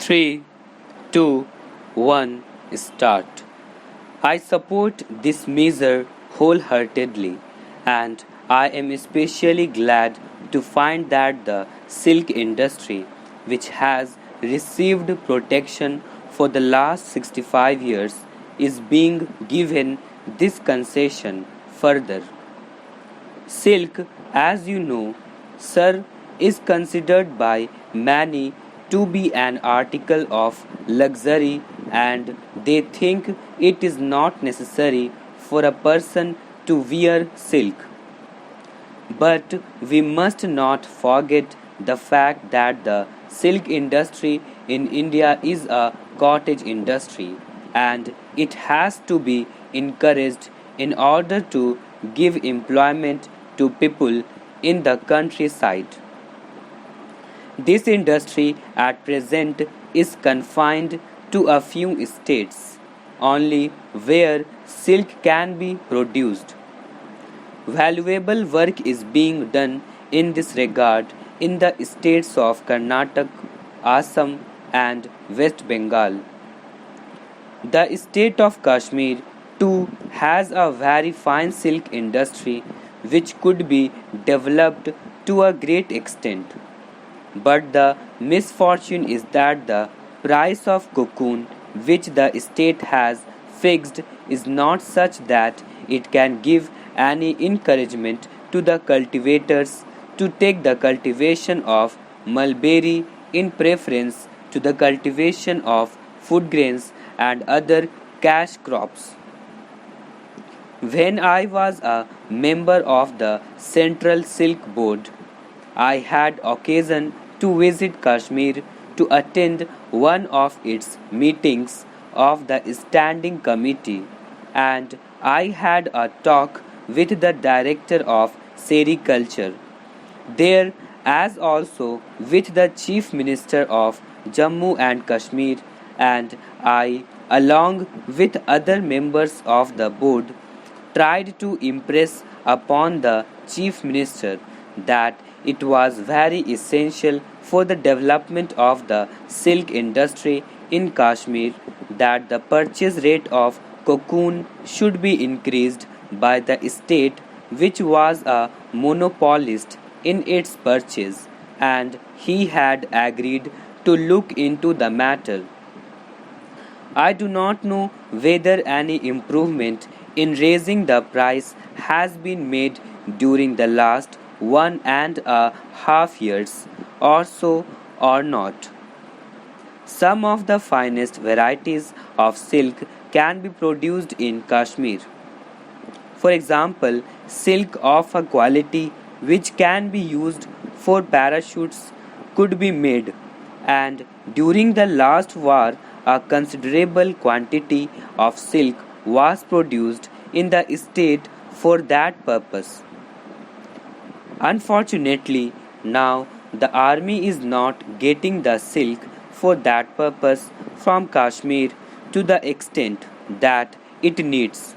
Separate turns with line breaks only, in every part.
3, 2, 1, start. I support this measure wholeheartedly, and I am especially glad to find that the silk industry, which has received protection for the last 65 years, is being given this concession further. Silk, as you know, sir, is considered by many to be an article of luxury, and they think it is not necessary for a person to wear silk. But we must not forget the fact that the silk industry in India is a cottage industry, and it has to be encouraged in order to give employment to people in the countryside. This industry at present is confined to a few states only where silk can be produced. Valuable work is being done in this regard in the states of Karnataka, Assam, and West Bengal. The state of Kashmir too has a very fine silk industry which could be developed to a great extent. But the misfortune is that the price of cocoon which the state has fixed is not such that it can give any encouragement to the cultivators to take the cultivation of mulberry in preference to the cultivation of food grains and other cash crops. When I was a member of the Central Silk Board, I had occasion to visit Kashmir to attend one of its meetings of the Standing Committee, and I had a talk with the Director of Sericulture there, as also with the Chief Minister of Jammu and Kashmir, and I, along with other members of the board, tried to impress upon the Chief Minister that it was very essential for the development of the silk industry in Kashmir that the purchase rate of cocoon should be increased by the state, which was a monopolist in its purchase, and he had agreed to look into the matter. I do not know whether any improvement in raising the price has been made during the last 1.5 years or so or not. Some of the finest varieties of silk can be produced in Kashmir. For example, silk of a quality which can be used for parachutes could be made, and during the last war, a considerable quantity of silk was produced in the state for that purpose. Unfortunately, now the army is not getting the silk for that purpose from Kashmir to the extent that it needs.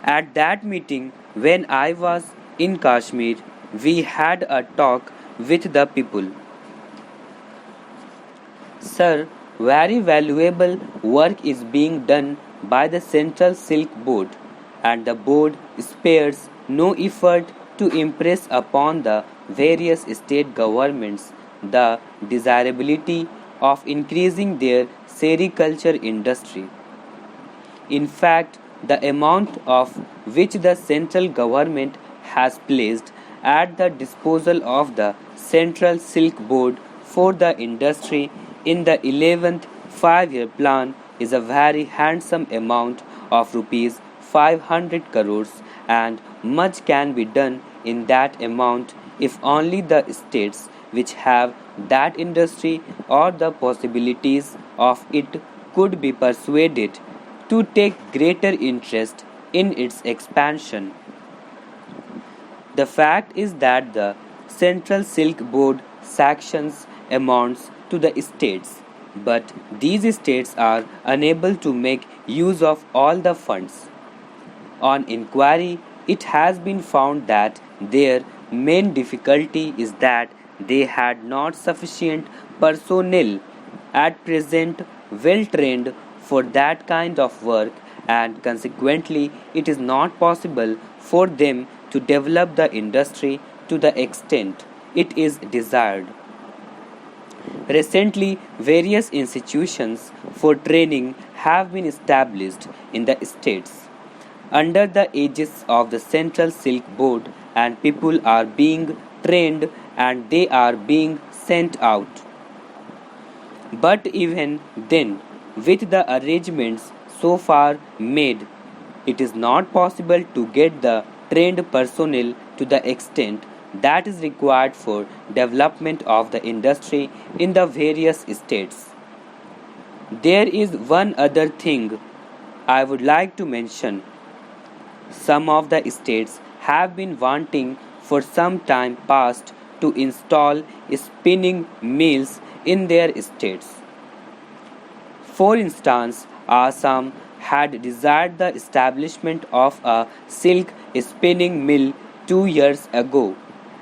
At that meeting, when I was in Kashmir, we had a talk with the people. Sir, very valuable work is being done by the Central Silk Board, and the board spares no effort to impress upon the various state governments the desirability of increasing their sericulture industry. In fact, the amount of which the central government has placed at the disposal of the Central Silk Board for the industry in the 11th 5-year plan is a very handsome amount of rupees 500 crores, and much can be done in that amount if only the states which have that industry or the possibilities of it could be persuaded to take greater interest in its expansion. The fact is that the Central Silk Board sanctions amounts to the states, but these states are unable to make use of all the funds. On inquiry, it has been found that their main difficulty is that they had not sufficient personnel, at present well trained for that kind of work, and consequently, it is not possible for them to develop the industry to the extent it is desired. Recently, various institutions for training have been established in the states under the aegis of the Central Silk Board, and people are being trained and they are being sent out. But even then, with the arrangements so far made, it is not possible to get the trained personnel to the extent that is required for development of the industry in the various states. There is one other thing I would like to mention. Some of the states have been wanting for some time past to install spinning mills in their states. For instance, Assam had desired the establishment of a silk spinning mill 2 years ago,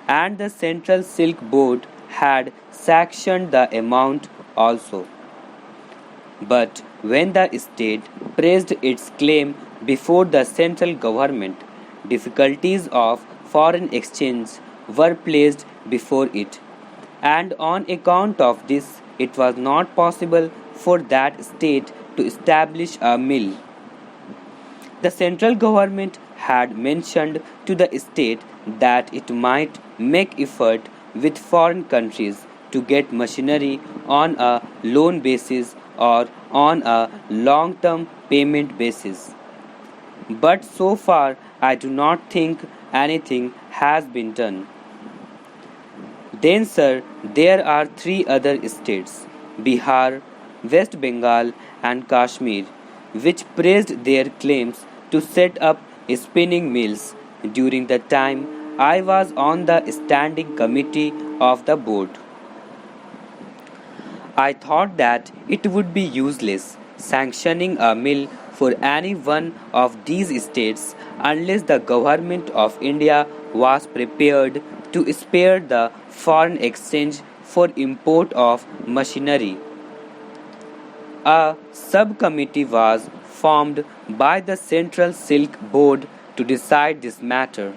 and the Central Silk Board had sanctioned the amount also. But when the state pressed its claim before the central government, difficulties of foreign exchange were placed before it, and on account of this, it was not possible for that state to establish a mill. The central government had mentioned to the state that it might make effort with foreign countries to get machinery on a loan basis or on a long term payment basis. But so far, I do not think anything has been done. Then, sir, there are three other states Bihar, West Bengal, and Kashmir which praised their claims to set up spinning mills during the time I was on the standing committee of the board. I thought that it would be useless sanctioning a mill for any one of these states unless the government of India was prepared to spare the foreign exchange for import of machinery. A subcommittee was formed by the Central Silk Board to decide this matter.